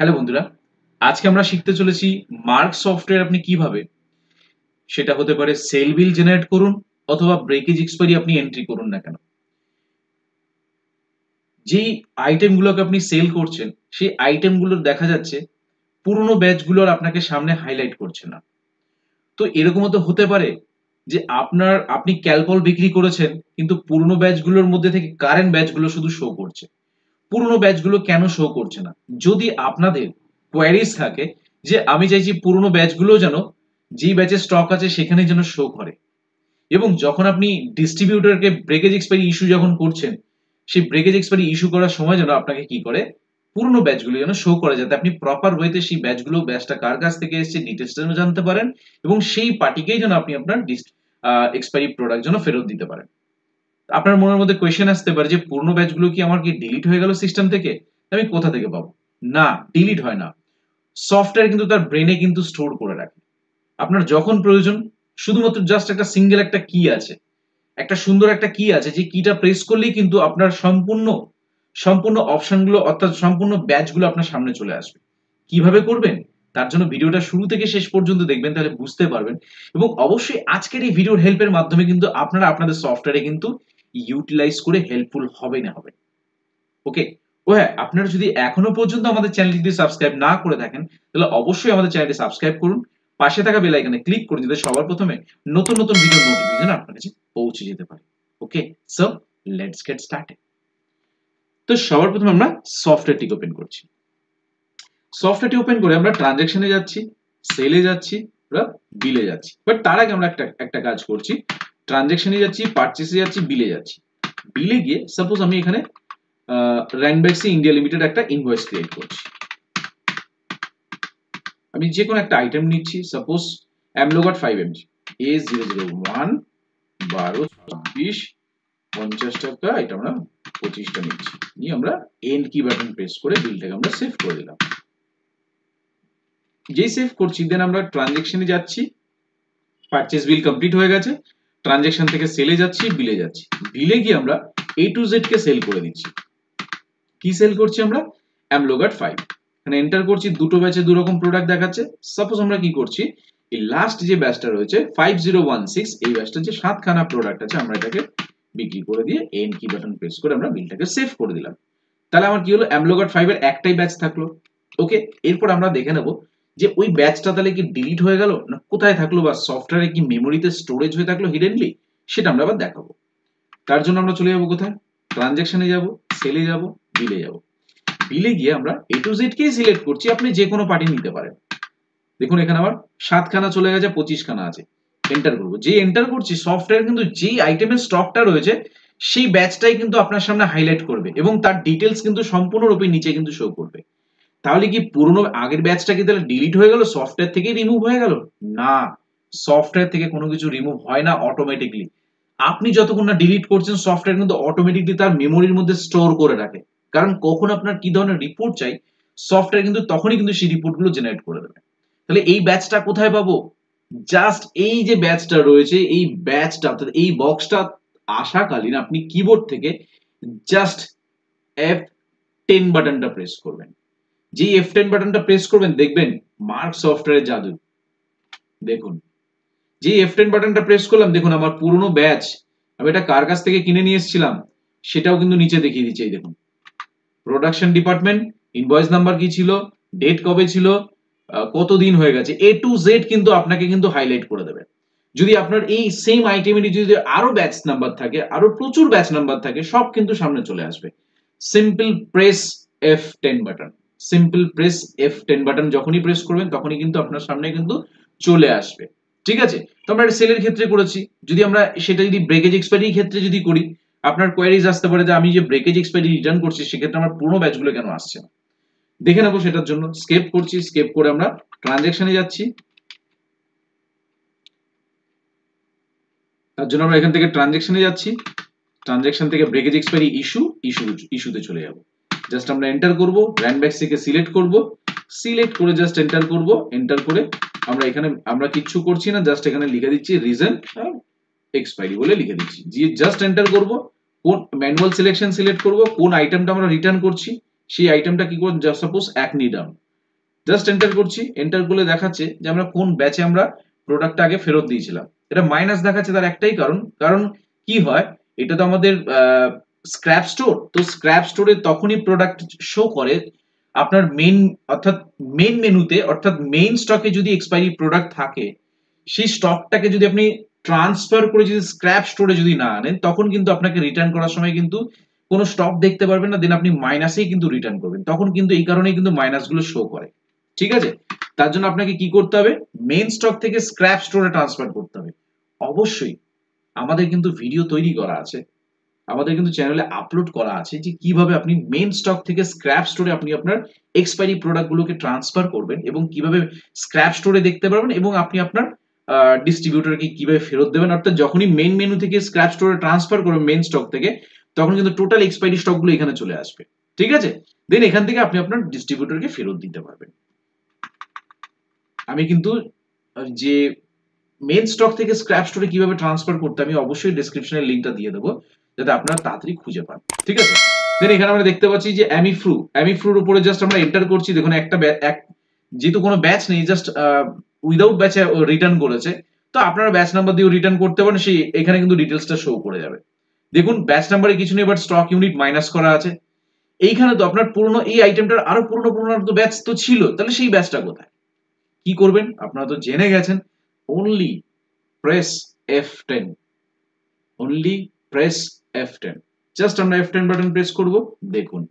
Hello বন্ধুরা, আজকে আমরা শিখতে চলেছি মার্ক সফটওয়্যার আপনি কিভাবে সেটা হতে পারে সেল বিল জেনারেট করুন অথবা ব্রেকেজ এক্সপায়ারি আপনি এন্ট্রি করুন না কেন। যেই আইটেমগুলোকে আপনি সেল করছেন সেই আইটেমগুলোর দেখা যাচ্ছে পুরনো ব্যাচগুলোর আপনাকে সামনে হাইলাইট করছে না। তো এরকমও তো হতে পারে যে আপনি ক্যালপল বিক্রি করেছেন কিন্তু পুরনো ব্যাচগুলোর মধ্যে থেকে কারেন্ট ব্যাচগুলো শুধু শো করছে। পুরনো ব্যাচগুলো কেন শো করছে না? যদি আপনাদের কোয়েরিজ থাকে যে আমি চাইছি পুরনো ব্যাচগুলো যেন যেই ব্যাচের স্টক আছে সেখানে যেন শো করে, এবং যখন আপনি ডিস্ট্রিবিউটরকে ব্রেকেজ এক্সপায়ারি ইস্যু যখন করছেন সেই ব্রেকেজ এক্সপায়ারি ইস্যু করার সময় যেন আপনাকে কি করে পুরনো ব্যাচগুলো যেন শো করে, যাতে আপনি প্রপার ওয়েতে সেই ব্যাচটা কার কাছ থেকে এসেছে ডিটেলসটা জানতে পারেন এবং সেই পার্টিকেই যেন আপনি আপনার এক্সপায়ারি প্রোডাক্ট যেন ফেরত দিতে পারেন। আপনার মনের মধ্যে কোয়েশ্চেন আসতে পারে যে পুরনো ব্যাচগুলো কি আমার কি ডিলিট হয়ে গেল সিস্টেম থেকে, আমি কোথা থেকে পাবো? না, ডিলিট হয় না। সফটওয়্যার কিন্তু তার ব্রেনে কিন্তু স্টোর করে রাখে। আপনার যখন প্রয়োজন শুধুমাত্র জাস্ট একটা সিঙ্গেল একটা কি আছে, একটা সুন্দর একটা কি আছে যে কিটা প্রেস করলেই কিন্তু আপনার সম্পূর্ণ সম্পূর্ণ অপশনগুলো অর্থাৎ সম্পূর্ণ ব্যাচগুলো আপনার সামনে চলে আসবে। কিভাবে করবেন তার জন্য ভিডিওটা শুরু থেকে শেষ পর্যন্ত দেখবেন, তাহলে বুঝতে পারবেন। এবং অবশ্যই আজকের এই ভিডিওর হেল্পের মাধ্যমে কিন্তু আপনারা আপনাদের সফটওয়্যারে কিন্তু ইউটিলাইজ করে হেল্পফুল হবে না হবে। ওকে। ও হ্যাঁ, আপনারা যদি এখনো পর্যন্ত আমাদের চ্যানেলটি যদি সাবস্ক্রাইব না করে থাকেন তাহলে অবশ্যই আমাদের চ্যানেলটি সাবস্ক্রাইব করুন, পাশে থাকা বেল আইকনে ক্লিক করুন যাতে সবার প্রথমে নতুন নতুন ভিডিওর নোটিফিকেশন আপনার কাছে পৌঁছে যেতে পারে। ওকে, সো লেটস গেট স্টার্টেড। তো সবার প্রথমে আমরা সফটওয়্যারটিকে ওপেন করছি। সফটওয়্যারটি ওপেন করে আমরা ট্রানজ্যাকশনে যাচ্ছি, সেলে যাচ্ছি, আমরা বিলে যাচ্ছি। বাট তার আগে আমরা একটা একটা কাজ করছি। ট্রানজ্যাকশনে যাচ্ছি, পারচেসে যাচ্ছি, বিলে যাচ্ছি। বিলে গিয়ে সাপোজ আমি এখানে র্যানব্যাক্সি ইন্ডিয়া লিমিটেড একটা ইনভয়েস ক্রিয়েট করছি। আমি যে কোনো একটা আইটেম নিচ্ছি, সাপোজ অ্যামলোগাট 5mg A001 12 24 50 টাকা, এটা আমরা 25টা নিচ্ছি, নিয়ে আমরা এন্ড কি বাটন প্রেস করে বিলটাকে আমরা সেভ করে দিলাম। যেই সেভ করছি দেন আমরা ট্রানজ্যাকশনে যাচ্ছি, পারচেজ বিল কমপ্লিট হয়ে গেছে। ট্রানজ্যাকশন থেকে সেলে যাচ্ছি, বিলে যাচ্ছি। বিলে গিয়ে আমরা A to Z কে সেল করে দিচ্ছি। কি সেল করছি আমরা? অ্যামলোগাট 5। এখানে এন্টার করছি, দুটো ব্যাচে দু রকম প্রোডাক্ট দেখাচ্ছে। সাপোজ আমরা কি করছি, এই লাস্ট যে ব্যাচটা রয়েছে 5016, এই ব্যাচটা যে 7খানা প্রোডাক্ট আছে আমরা এটাকে বিক্রি করে দিয়ে এন্ড কি বাটন প্রেস করে আমরা বিলটাকে সেভ করে দিলাম। তাহলে আমার কি হলো, অ্যামলোগাট 5 এর একটাই ব্যাচ থাকলো। ওকে, এরপর আমরা দেখে নেব যে ওই ব্যাচটা তাহলে কি ডিলিট হয়ে গেল না কোথায় থাকলো, বা সফটওয়্যারে কি মেমোরিতে স্টোরেজ হয়ে থাকলো হিডেনলি, সেটা আমরা আবার দেখাবো। তার জন্য আমরা চলে যাব কোথায়, ট্রানজ্যাকশনে যাব, সেলে যাব, বিলে যাব। বিলে গিয়ে আমরা A to Z কেই সিলেক্ট করছি, আপনি যে কোনো পার্টি নিতে পারেন। দেখুন এখানে আমার 7খানা চলে গেছে, 25খানা আছে। এন্টার করব, যে এন্টার করছি সফটওয়্যার কিন্তু যেই আইটেমের স্টকটা রয়েছে সেই ব্যাচটাই কিন্তু আপনার সামনে হাইলাইট করবে এবং তার ডিটেলস কিন্তু সম্পূর্ণরূপে নিচে কিন্তু শো করবে। তাহলে কি পুরনো আগের ব্যাচটা কি তাহলে ডিলিট হয়ে গেল, সফটওয়্যার থেকেই রিমুভ হয়ে গেল? না, সফটওয়্যার থেকে কোনো কিছু রিমুভ হয় না অটোমেটিকলি। আপনি যতক্ষণ না ডিলিট করছেন সফটওয়্যার কিন্তু অটোমেটিকলি তার মেমোরির মধ্যে স্টোর করে রাখে। কারণ কখন আপনার কি ধরনের রিপোর্ট চাই সফটওয়্যার কিন্তু তখনই কিন্তু সেই রিপোর্টগুলো জেনারেট করে দেবে। তাহলে এই ব্যাচটা কোথায় পাবো? জাস্ট এই যে ব্যাচটা রয়েছে এই ব্যাচটা অর্থাৎ এই বক্সটা আসাকালীন আপনি কিবোর্ড থেকে জাস্ট F10 বাটনটা প্রেস করবেন। যে F10 বাটনটা প্রেস করবেন দেখবেন মার্ক সফটওয়্যারের জাদু। দেখুন, যে F10 বাটনটা প্রেস করলাম, দেখুন আমার পুরনো ব্যাচ, আমি এটা কার কাছ থেকে কিনে নিয়ে এসেছিলাম সেটাও কিন্তু নিচে দেখিয়ে দিচ্ছে। এই দেখুন, প্রোডাকশন ডিপার্টমেন্ট, ইনভয়েস নাম্বার কি ছিল, ডেট কবে ছিল, কতদিন হয়ে গেছে, A to Z কিন্তু আপনাকে কিন্তু হাইলাইট করে দেবে। যদি আপনার এই সেম আইটেমেরই যদি আরো ব্যাচ নাম্বার থাকে, আরো প্রচুর ব্যাচ নাম্বার থাকে, সব কিন্তু সামনে চলে আসবে। Simple press F10 button, simple press F10 button যখনই প্রেস করবেন তখনই কিন্তু আপনার সামনে কিন্তু চলে আসবে। ঠিক আছে, তো আমরা এটা সেলের ক্ষেত্রে করেছি। যদি আমরা সেটা যদি ব্রেকেজ এক্সপায়ারি ক্ষেত্রে যদি করি, আপনার কোয়েরিজ আসতে পারে যে আমি যে ব্রেকেজ এক্সপায়ারি রিটার্ন করছি সেক্ষেত্রে আমার পুরনো ব্যাচগুলো কেন আসছে না। দেখে নেবো সেটার জন্য স্কেপ করছি, স্কেপ করে আমরা ট্রানজ্যাকশনে যাচ্ছি। তার জন্য আমরা এখান থেকে ট্রানজ্যাকশনে যাচ্ছি, ট্রানজ্যাকশন থেকে ব্রেকেজ এক্সপায়ারি ইস্যুতে চলে যাব। জাস্ট আমরা এন্টার করব, র্যানব্যাক্স থেকে সিলেক্ট করব, সিলেক্ট করে জাস্ট এন্টার করব। এন্টার করে আমরা এখানে আমরা কিচ্ছু করছি না, জাস্ট এখানে লিখে দিচ্ছি রিজন এক্সপায়ারি বলে লিখে দিচ্ছি। জাস্ট এন্টার করব, কোন ম্যানুয়াল সিলেকশন সিলেক্ট করব, কোন আইটেমটা আমরা রিটার্ন করছি সেই আইটেমটা কি করব, just suppose acne down, just enter করছি, এন্টার করলে দেখাচ্ছে যে আমরা কোন ব্যাচে আমরা প্রোডাক্টটা আগে ফেরত দিয়েছিলাম। এটা মাইনাস দেখাচ্ছে, তার একটাই কারণ, কারণ কি হয়, এটা তো আমাদের স্ক্র্যাপ স্টোর, তো স্ক্র্যাপ স্টোরে তখনই প্রোডাক্ট শো করে আপনার মেইন, অর্থাৎ মেইন মেনুতে, অর্থাৎ মেইন স্টকে যদি এক্সপায়ারি প্রোডাক্ট থাকে, সেই স্টকটাকে যদি আপনি ট্রান্সফার করে যদি স্ক্র্যাপ স্টোরে যদি না আনেন, তখন কিন্তু আপনাকে রিটার্ন করার সময় কিন্তু কোনো স্টক দেখতে পারবেন না, দেন আপনি মাইনাসেই কিন্তু রিটার্ন করবেন, তখন কিন্তু এই কারণেই কিন্তু মাইনাস গুলো শো করে। ঠিক আছে, তার জন্য আপনাকে কি করতে হবে, মেইন স্টক থেকে স্ক্র্যাপ স্টোরে ট্রান্সফার করতে হবে। অবশ্যই আমাদের কিন্তু ভিডিও তৈরি করা আছে, আমাদের কিন্তু চ্যানেলে আপলোড করা আছে যে কিভাবে আপনি মেইন স্টক থেকে স্ক্র্যাপ স্টোরে আপনি আপনার এক্সপায়ারি প্রোডাক্ট গুলোকে ট্রান্সফার করবেন এবং কিভাবে স্ক্র্যাপ স্টোরে দেখতে পারবেন এবং আপনি আপনার ডিস্ট্রিবিউটরকে কিভাবে ফেরত দেবেন। অর্থাৎ যখনই মেইন মেনু থেকে স্ক্র্যাপ স্টোরে ট্রান্সফার করবেন মেইন স্টক থেকে, তখন কিন্তু টোটাল এক্সপায়ারি স্টক গুলো এখানে চলে আসবে। ঠিক আছে, দেন এখান থেকে আপনি আপনার ডিস্ট্রিবিউটরকে ফেরত দিতে পারবেন। আমি কিন্তু যে মেইন স্টক থেকে স্ক্র্যাপ স্টোরে কিভাবে ট্রান্সফার করতে, আমি অবশ্যই ডেসক্রিপশনের লিংকটা দিয়ে দেবো, যাতে আপনারা তাড়াতাড়ি খুঁজে পান। ঠিক আছে, দেন এখানে আমরা দেখতে পাচ্ছি যে অ্যামিফ্রুর উপরে জাস্ট আমরা এন্টার করছি। দেখুন একটা যেহেতু কোনো ব্যাচ নেই, জাস্ট উইদাউট ব্যাচে রিটার্ন করেছে, তো আপনারা ব্যাচ নাম্বার দিয়ে রিটার্ন করতে পারেন, সেই এখানে কিন্তু ডিটেলসটা শো করে যাবে। দেখুন ব্যাচ নাম্বারে কিছু নেই, বাট স্টক ইউনিট মাইনাস করা আছে। এইখানে তো আপনার পুরনো এই আইটেমটার আরো পুরনো তো ব্যাচ তো ছিল, তাহলে সেই ব্যাচটা কোথায়, কি করবেন, আপনারা তো জেনে গেছেন। only press F10, only press F10, just আমরা F10 বাটন প্রেস করব। দেখুন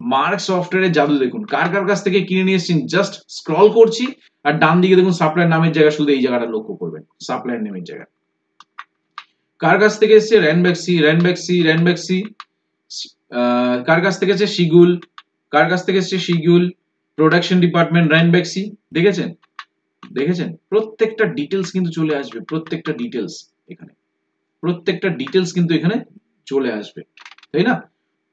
মার্ক সফটওয়্যারের জাদু দেখুন, কার কার কাছ থেকে কিনে নিয়ে এসেছেন, জাস্ট স্ক্রল করছি আর ডান দিকে দেখুন সাপ্লায়ার নামের জায়গা, শুধু এই জায়গাটা লক্ষ্য করবেন, সাপ্লায়ার নামের জায়গা কার কাছ থেকে এসেছে, র্যানব্যাক্সি, কার কাছ থেকে এসেছে, শিগুল, কার কাছ থেকে এসেছে, শিগুল, প্রোডাকশন ডিপার্টমেন্ট র্যানব্যাক্সি। দেখেছেন, দেখেছেন প্রত্যেকটা ডিটেলস কিন্তু চলে আসবে, প্রত্যেকটা ডিটেলস এখানে, প্রত্যেকটা ডিটেলস কিন্তু এখানে চলে আসবে, তাই না?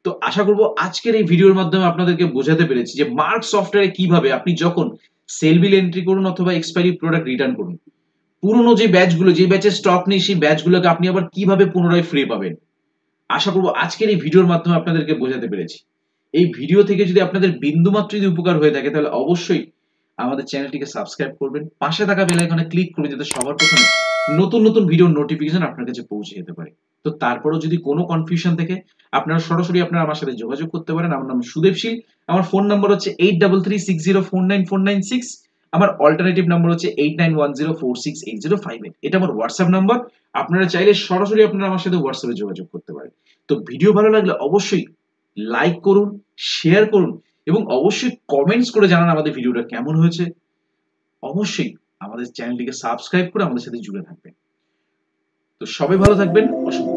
তো আশা করব আজকের এই ভিডিওর মাধ্যমে আপনাদেরকে বোঝাতে পেরেছি যে মার্ক সফটওয়্যারে কিভাবে আপনি যখন সেল বিল এন্ট্রি করুন অথবা এক্সপায়ারি প্রোডাক্ট রিটার্ন করুন, পুরনো যে ব্যাচগুলো, যে ব্যাচের স্টক নেই, সেই ব্যাচগুলোকে আপনি আবার কিভাবে পুনরায় ফ্রি পাবেন। আশা করব আজকের এই ভিডিওর মাধ্যমে আপনাদেরকে বোঝাতে পেরেছি। এই ভিডিও থেকে যদি আপনাদের বিন্দুমাত্র যদি উপকার হয়ে থাকে, তাহলে অবশ্যই আমাদের চ্যানেলটিকে সাবস্ক্রাইব করবেন, পাশে থাকা বেল আইকনে ক্লিক করবেন, যাতে সবার প্রথমে নতুন নতুন ভিডিওর নোটিফিকেশন আপনার কাছে পৌঁছে যেতে পারে। তো তারপরেও যদি কোনো কনফিউশন থাকে, আপনারা সরাসরি আপনারা আমার সাথে যোগাযোগ করতে পারেন। আমার নাম সুদেবশীল, আমার ফোন নাম্বার হচ্ছে 8336049496, আমার অল্টারনেটিভ নাম্বার হচ্ছে 8910468058, এটা আমার হোয়াটসঅ্যাপ নাম্বার। আপনারা চাইলে সরাসরি আপনারা আমার সাথে হোয়াটসঅ্যাপে যোগাযোগ করতে পারেন। তো ভিডিও ভালো লাগলে অবশ্যই লাইক করুন, শেয়ার করুন এবং অবশ্যই কমেন্টস করে জানান আমাদের ভিডিওটা কেমন হয়েছে। অবশ্যই আমাদের চ্যানেলটিকে সাবস্ক্রাইব করে আমাদের সাথে জুড়ে থাকবেন। তো সবাই ভালো থাকবেন, অসংখ্য